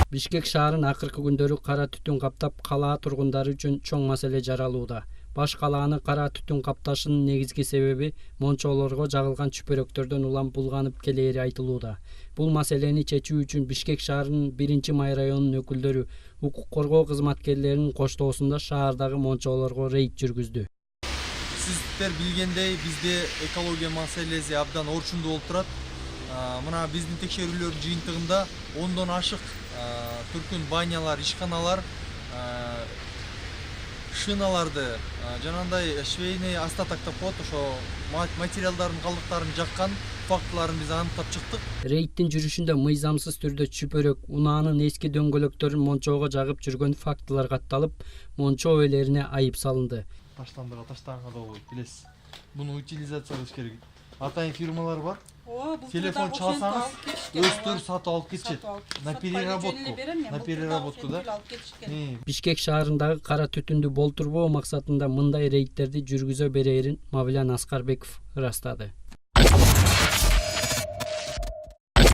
Бишкек шаарын акыркы күндөрү кара түтүн каптап, калаа тургундары үчүн чоң маселе жаралууда. Баш калааны кара түтүн капташынын негизги себеби мончолорго жагылган чүпөрөктөрдөн улам булганып келери айтылууда. Бул маселени чечүү үчүн Бишкек шаарынын 1-Май районунун өкүлдөрү укук коргоо кызматкерлеринин коштоосунда шаардагы мончолорго рейд жүргүздү. Сиздер билгендей, бизде экология маселеси абдан орчундуу болуп турат. Мына биздин текшерүүлөрдүн жыйынтыгында 10дон ашык түркүн банялар, ишканалар, шыналарды, жанагындай швейный остаток деп коет, ошо материалдардын калдыктарын жаккан фактыларын биз аныктап чыктык. Рейдтин жүрүшүндө мыйзамсыз түрдө чүпөрөк, унаанын эски дөңгөлөктөрүн мончого жагып жүргөн фактылар катталып, мончо ээлерине айып салынды. Таштаганга да болбойт, билесиз. Буну утилизация кылыш керек. Атайын фирмалар бар. Телефон чалсаңыз, өздөрү сатып алып кетишет. На переработку да. Бишкек шаарындагы кара түтүндү болтурбоо максатында мындай рейдтерди жүргүзө берерин Мавлян Аскарбеков ырастады.